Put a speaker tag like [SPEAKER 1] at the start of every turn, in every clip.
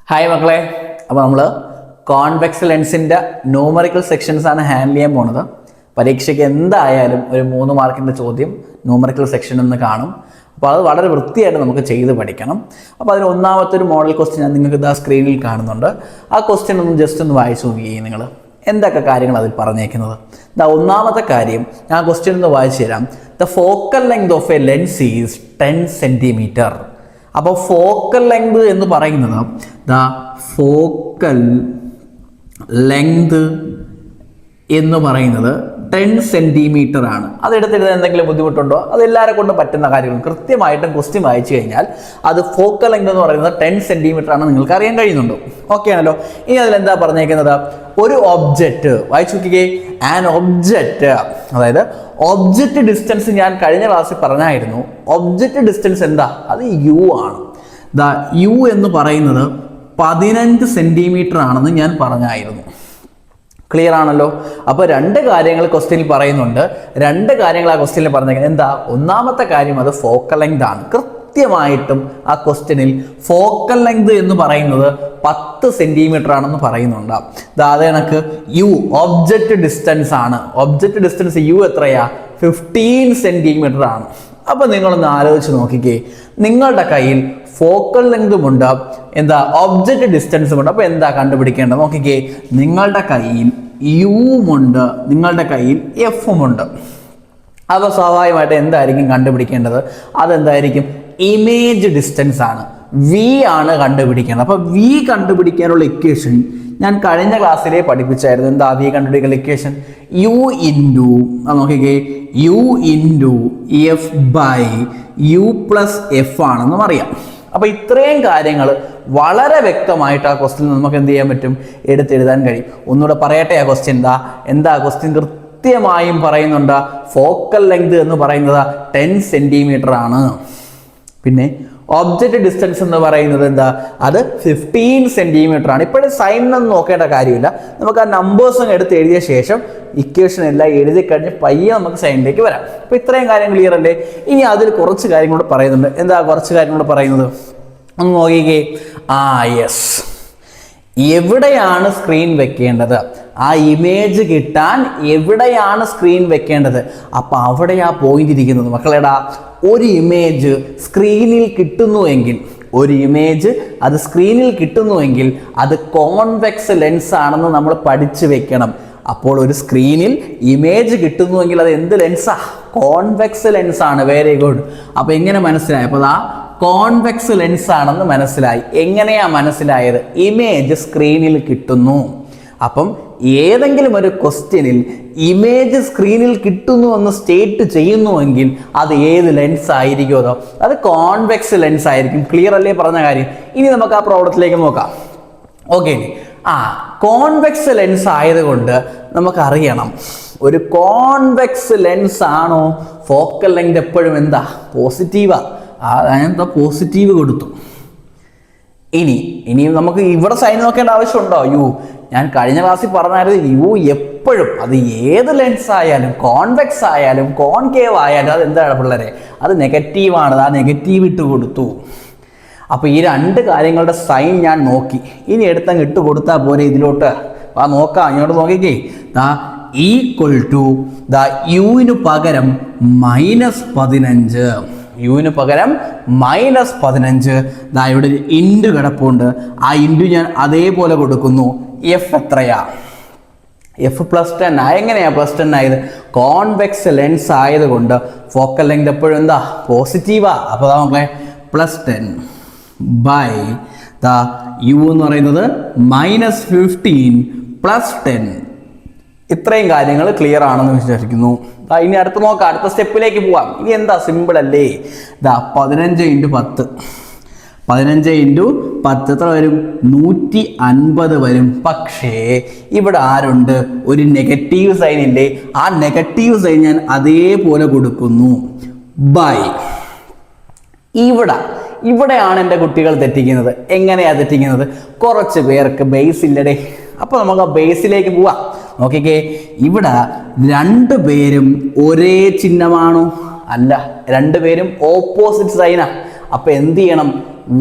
[SPEAKER 1] Hi മക്കളെ, അപ്പോൾ നമ്മൾ കോൺവെക്സ് ലെൻസിൻ്റെ ന്യൂമറിക്കൽ സെക്ഷൻസ് ആണ് ഹാൻഡിൽ ചെയ്യാൻ പോണത്. പരീക്ഷയ്ക്ക് എന്തായാലും ഒരു 3 മാർക്കിൻ്റെ ചോദ്യം ന്യൂമറിക്കൽ സെക്ഷൻ എന്ന് കാണും. അപ്പോൾ അത് വളരെ വൃത്തിയായിട്ട് നമുക്ക് ചെയ്ത് പഠിക്കണം. അപ്പോൾ അതിന് ഒന്നാമത്തെ ഒരു മോഡൽ ക്വസ്റ്റ്യൻ ഞാൻ നിങ്ങൾക്ക് ഇതാ സ്ക്രീനിൽ കാണുന്നുണ്ട്. ആ ക്വസ്റ്റ്യൻ ഒന്ന് ജസ്റ്റ് ഒന്ന് വായിച്ചു നോക്കുകയും നിങ്ങൾ എന്തൊക്കെ കാര്യങ്ങൾ അതിൽ പറഞ്ഞേക്കുന്നത്. ഒന്നാമത്തെ കാര്യം ഞാൻ ക്വസ്റ്റ്യൻ ഒന്ന് വായിച്ചു തരാം. The focal length of A lens is 10 centimetre. അപ്പോൾ ഫോക്കൽ ലെങ്ത് എന്ന് പറയുന്നത് ദ ഫോക്കൽ ലെങ്ത് എന്ന് പറയുന്നത് 10 സെൻറ്റിമീറ്റർ ആണ്. അതെടുത്തിരുന്ന് എന്തെങ്കിലും ബുദ്ധിമുട്ടുണ്ടോ? അത് എല്ലാവരെ കൊണ്ടും പറ്റുന്ന കാര്യങ്ങളും കൃത്യമായിട്ടും ക്വസ്റ്റ്യൻ വായിച്ചു കഴിഞ്ഞാൽ അത് ഫോക്കൽ ലെങ്ത് എന്ന് പറയുന്നത് 10 സെൻറ്റിമീറ്റർ ആണ് നിങ്ങൾക്ക് അറിയാൻ കഴിയുന്നുണ്ടോ? ഓക്കെ ആണല്ലോ. ഇനി അതിലെന്താ പറഞ്ഞേക്കുന്നത്? ഒരു ഒബ്ജക്റ്റ് വായിച്ചു നോക്കിക്കേ. ആൻ ഒബ്ജക്റ്റ്, അതായത് ഒബ്ജക്റ്റ് ഡിസ്റ്റൻസ് ഞാൻ കഴിഞ്ഞ ക്ലാസ്സിൽ പറഞ്ഞായിരുന്നു. ഒബ്ജക്റ്റ് ഡിസ്റ്റൻസ് എന്താ? അത് യു ആണ്. യു എന്ന് പറയുന്നത് 15 സെൻറ്റിമീറ്റർ ആണെന്ന് ഞാൻ പറഞ്ഞായിരുന്നു. ക്ലിയർ ആണല്ലോ. അപ്പോൾ 2 കാര്യങ്ങൾ ക്വസ്റ്റ്യനിൽ പറയുന്നുണ്ട്. 2 കാര്യങ്ങൾ ആ ക്വസ്റ്റ്യനിൽ പറഞ്ഞേക്കുന്നത് എന്താ? ഒന്നാമത്തെ കാര്യം അത് ഫോക്കൽ ലെങ്ത് ആണ്. കൃത്യമായിട്ടും ആ ക്വസ്റ്റ്യനിൽ ഫോക്കൽ ലെങ്ത് എന്ന് പറയുന്നത് 10 സെൻറ്റിമീറ്റർ ആണെന്ന് പറയുന്നുണ്ട്. അത് കണക്ക് യു ഒബ്ജക്റ്റ് ഡിസ്റ്റൻസ് ആണ്. ഒബ്ജക്റ്റ് ഡിസ്റ്റൻസ് യു എത്രയാ? 15 സെൻറ്റിമീറ്റർ ആണ്. അപ്പോൾ നിങ്ങളൊന്ന് ആലോചിച്ച് നോക്കിക്കേ, നിങ്ങളുടെ കയ്യിൽ ഫോക്കൽ ലെങ്തും ഉണ്ട്, എന്താ ഒബ്ജക്റ്റ് ഡിസ്റ്റൻസും ഉണ്ട്. അപ്പോൾ എന്താ കണ്ടുപിടിക്കേണ്ടത്? നോക്കിക്കേ, നിങ്ങളുടെ കയ്യിൽ യുമുണ്ട്, നിങ്ങളുടെ കയ്യിൽ എഫും ഉണ്ട്. അപ്പോൾ സ്വാഭാവികമായിട്ട് എന്തായിരിക്കും കണ്ടുപിടിക്കേണ്ടത്? അതെന്തായിരിക്കും? ഇമേജ് ഡിസ്റ്റൻസ് ആണ്. വി ആണ് കണ്ടുപിടിക്കേണ്ടത്. അപ്പോൾ വി കണ്ടുപിടിക്കാനുള്ള ഇക്വേഷൻ ഞാൻ കഴിഞ്ഞ ക്ലാസ്സിലേ പഠിപ്പിച്ചായിരുന്നു. എന്താ വി കണ്ടുപിടിക്കുന്ന ഇക്വേഷൻ? യു ഇൻറ്റു നോക്കിക്കേ, u into f by u plus f ആണെന്നും അറിയാം. അപ്പോൾ ഇത്രയും കാര്യങ്ങൾ വളരെ വ്യക്തമായിട്ട് ആ ക്വസ്റ്റ്യൻ നമുക്ക് എന്ത് ചെയ്യാൻ പറ്റും? എടുത്തെഴുതാൻ കഴിയും. ഒന്നുകൂടെ പറയട്ടെ ആ ക്വസ്റ്റ്യൻ എന്താ ക്വസ്റ്റ്യൻ കൃത്യമായും പറയുന്നുണ്ട്. ഫോക്കൽ ലെങ്ത് എന്ന് പറയുന്നത് 10 സെൻറ്റിമീറ്റർ ആണ്. പിന്നെ ഒബ്ജക്റ്റ് ഡിസ്റ്റൻസ് എന്ന് പറയുന്നത് എന്താ? അത് 15 സെൻറ്റിമീറ്റർ ആണ്. ഇപ്പോഴും സൈനൊന്നും നോക്കേണ്ട കാര്യമില്ല. നമുക്ക് ആ നമ്പേഴ്സും എടുത്ത് എഴുതിയ ശേഷം ഇക്വേഷൻ എല്ലാം എഴുതി കഴിഞ്ഞ് പയ്യെ നമുക്ക് സൈനിലേക്ക് വരാം. അപ്പോൾ ഇത്രയും കാര്യം ക്ലിയർ അല്ലേ? ഇനി അതിൽ കുറച്ച് കാര്യങ്ങളോട് പറയുന്നുണ്ട്. എന്താ കുറച്ച് കാര്യങ്ങളോട് പറയുന്നത്? ഒന്ന് നോക്കിക്കേ. യെസ്, എവിടെയാണ് സ്ക്രീൻ വെക്കേണ്ടത്? ആ ഇമേജ് കിട്ടാൻ എവിടെയാണ് സ്ക്രീൻ വെക്കേണ്ടത്? അപ്പം അവിടെയാ പോയിന്റ് ഇരിക്കുന്നത് മക്കളെടാ. ഒരു ഇമേജ് സ്ക്രീനിൽ കിട്ടുന്നുവെങ്കിൽ, ഒരു ഇമേജ് അത് സ്ക്രീനിൽ കിട്ടുന്നുവെങ്കിൽ അത് കോൺവെക്സ് ലെൻസ് ആണെന്ന് നമ്മൾ പഠിച്ചു വെക്കണം. അപ്പോൾ ഒരു സ്ക്രീനിൽ ഇമേജ് കിട്ടുന്നുവെങ്കിൽ അത് എന്ത് ലെൻസാ? കോൺവെക്സ് ലെൻസ് ആണ്. Very good. അപ്പോൾ എങ്ങനെ മനസ്സിലായി? അപ്പോൾ കോൺവെക്സ് ലെൻസ് ആണെന്ന് മനസ്സിലായി. എങ്ങനെയാ മനസ്സിലായത്? ഇമേജ് സ്ക്രീനിൽ കിട്ടുന്നു. അപ്പം ഏതെങ്കിലും ഒരു ക്വസ്റ്റ്യനിൽ ഇമേജ് സ്ക്രീനിൽ കിട്ടുന്നു എന്ന് സ്റ്റേറ്റ് ചെയ്യുന്നുവെങ്കിൽ അത് ഏത് ലെൻസ് ആയിരിക്കുമോ? അത് കോൺവെക്സ് ലെൻസ് ആയിരിക്കും. ക്ലിയർ അല്ലേ പറഞ്ഞ കാര്യം? ഇനി നമുക്ക് ആ പ്രോബ്ലത്തിലേക്ക് നോക്കാം. ഓക്കെ, കോൺവെക്സ് ലെൻസ് ആയതുകൊണ്ട് നമുക്കറിയണം, ഒരു കോൺവെക്സ് ലെൻസ് ആണോ ഫോക്കൽ ലെങ്ത് എപ്പോഴും എന്താ? പോസിറ്റീവാ. അതെന്താ പോസിറ്റീവ് കൊടുത്തു. ഇനി നമുക്ക് ഇവിടെ സൈൻ നോക്കേണ്ട ആവശ്യമുണ്ടോ? യു ഞാൻ കഴിഞ്ഞ ക്ലാസ്സിൽ പറഞ്ഞായിരുന്നു, യു എപ്പോഴും അത് ഏത് ലെൻസ് ആയാലും, കോൺവെക്സ് ആയാലും കോൺകേവ് ആയാലും അത് എന്താണ് പിള്ളേരെ? അത് നെഗറ്റീവാണ്. ആ നെഗറ്റീവ് ഇട്ട് കൊടുത്തു. അപ്പോൾ ഈ 2 കാര്യങ്ങളുടെ സൈൻ ഞാൻ നോക്കി. ഇനി എടുത്തങ്ങ് ഇട്ട് കൊടുത്താൽ പോലെ ഇതിലോട്ട് നോക്കാം. ഇങ്ങോട്ട് നോക്കിക്കേ. ഈക്വൽ ടു യുവിന് പകരം -15, യുവിന് പകരം -15. ഇവിടെ ഒരു ഇൻറ്റു കിടപ്പുണ്ട്. ആ ഇൻറ്റു ഞാൻ അതേപോലെ കൊടുക്കുന്നു. എഫ് എത്രയാ? എഫ് +10. എങ്ങനെയാ +10 ആയത്? കോൺവെക്സ് ലെൻസ് ആയതുകൊണ്ട് ഫോക്കൽ ലെങ്ത് എപ്പോഴും എന്താ? പോസിറ്റീവാ. അപ്പോൾ നമുക്ക് +10 ബൈ യു എന്ന് പറയുന്നത് -15 + 10. ഇത്രയും കാര്യങ്ങൾ ക്ലിയർ ആണെന്ന് വിശ്വസിക്കുന്നു. ഇനി അടുത്ത് നോക്കാം, അടുത്ത സ്റ്റെപ്പിലേക്ക് പോവാം. ഇനി എന്താ? സിമ്പിൾ അല്ലേ? 15 × 10, 15 × 10 എത്ര വരും? 150 വരും. പക്ഷേ ഇവിടെ ആരുണ്ട്? ഒരു നെഗറ്റീവ് സൈൻ ഇല്ലേ? ആ നെഗറ്റീവ് സൈൻ ഞാൻ അതേപോലെ കൊടുക്കുന്നു. ബൈ ഇവിടെയാണ് എൻ്റെ കുട്ടികൾ തെറ്റിക്കുന്നത്. എങ്ങനെയാണ് തെറ്റിക്കുന്നത്? കുറച്ച് പേർക്ക് ബേസ് ഇല്ലടേ. അപ്പോൾ നമുക്ക് ആ ബേസിലേക്ക് പോവാം. നോക്കിക്കേ, ഇവിടെ 2 പേരും ഒരേ ചിഹ്നമാണോ? അല്ല, 2 പേരും ഓപ്പോസിറ്റ് സൈനാ. അപ്പോൾ എന്ത് ചെയ്യണം?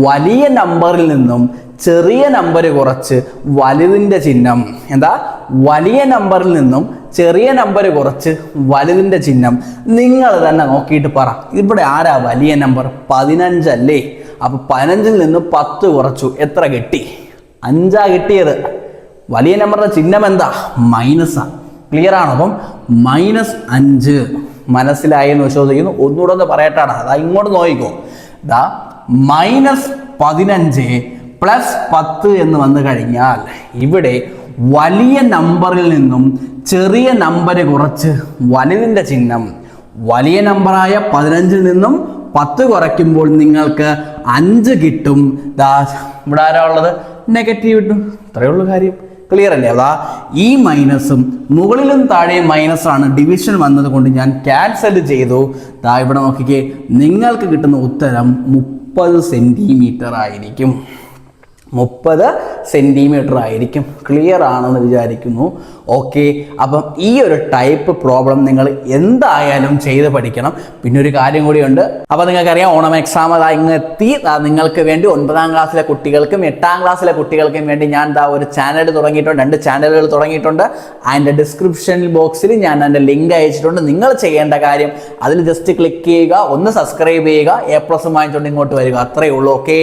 [SPEAKER 1] വലിയ നമ്പറിൽ നിന്നും ചെറിയ നമ്പർ കുറച്ച് വലുതിൻ്റെ ചിഹ്നം. എന്താ? വലിയ നമ്പറിൽ നിന്നും ചെറിയ നമ്പർ കുറച്ച് വലുതിൻ്റെ ചിഹ്നം. നിങ്ങൾ തന്നെ നോക്കിയിട്ട് പറ, ഇവിടെ ആരാ വലിയ നമ്പർ? 15 അല്ലേ? അപ്പോൾ 15ൽ നിന്ന് 10 കുറച്ചു, എത്ര കിട്ടി? 5 കിട്ടിയത്. വലിയ നമ്പറിന്റെ ചിഹ്നം എന്താ? മൈനസാ. ക്ലിയർ ആണോ? അപ്പം -5. മനസ്സിലായെന്ന് വിശ്വസിക്കുന്നു. ഒന്നുകൂടെ ഒന്ന് പറയട്ടാണ്. അതാ ഇങ്ങോട്ട് നോക്കിക്കോ. ഇതാ -15 + 10 എന്ന് വന്നു കഴിഞ്ഞാൽ ഇവിടെ വലിയ നമ്പറിൽ നിന്നും ചെറിയ നമ്പർ കുറച്ച് വലുതിൻ്റെ ചിഹ്നം. വലിയ നമ്പറായ 15ൽ നിന്നും 10 കുറയ്ക്കുമ്പോൾ നിങ്ങൾക്ക് 5 കിട്ടും. ദാ ഇവിടെ ആരാ ഉള്ളത്? നെഗറ്റീവ് കിട്ടും. ഇത്രയേ ഉള്ളൂ കാര്യം. ക്ലിയർ അല്ലേ? അതാ ഈ മൈനസും മുകളിലും താഴെയും മൈനസാണ്. ഡിവിഷൻ വന്നത് കൊണ്ട് ഞാൻ ക്യാൻസൽ ചെയ്തു. ദാ ഇവിടെ നോക്കിക്കേ, നിങ്ങൾക്ക് കിട്ടുന്ന ഉത്തരം 30 സെൻറ്റിമീറ്റർ ആയിരിക്കും. 30 സെൻറ്റിമീറ്റർ ആയിരിക്കും. ക്ലിയർ ആണെന്ന് വിചാരിക്കുന്നു. ഓക്കെ, അപ്പം ഈ ഒരു ടൈപ്പ് പ്രോബ്ലം നിങ്ങൾ എന്തായാലും ചെയ്ത് പഠിക്കണം. പിന്നെ ഒരു കാര്യം കൂടിയുണ്ട്. അപ്പോൾ നിങ്ങൾക്കറിയാം, ഓണം എക്സാം അതാ ഇങ്ങ് എത്തി. നിങ്ങൾക്ക് വേണ്ടി 9ാം ക്ലാസ്സിലെ കുട്ടികൾക്കും 8ാം ക്ലാസ്സിലെ കുട്ടികൾക്കും വേണ്ടി ഞാൻ ഒരു ചാനൽ തുടങ്ങിയിട്ടുണ്ട്. 2 ചാനലുകൾ തുടങ്ങിയിട്ടുണ്ട്. അതിൻ്റെ ഡിസ്ക്രിപ്ഷൻ ബോക്സിൽ ഞാൻ അതിൻ്റെ ലിങ്ക് അയച്ചിട്ടുണ്ട്. നിങ്ങൾ ചെയ്യേണ്ട കാര്യം അതിൽ ജസ്റ്റ് ക്ലിക്ക് ചെയ്യുക, ഒന്ന് സബ്സ്ക്രൈബ് ചെയ്യുക, A+ വാങ്ങിച്ചുകൊണ്ട് ഇങ്ങോട്ട് വരിക. അത്രയേ ഉള്ളൂ. ഓക്കെ.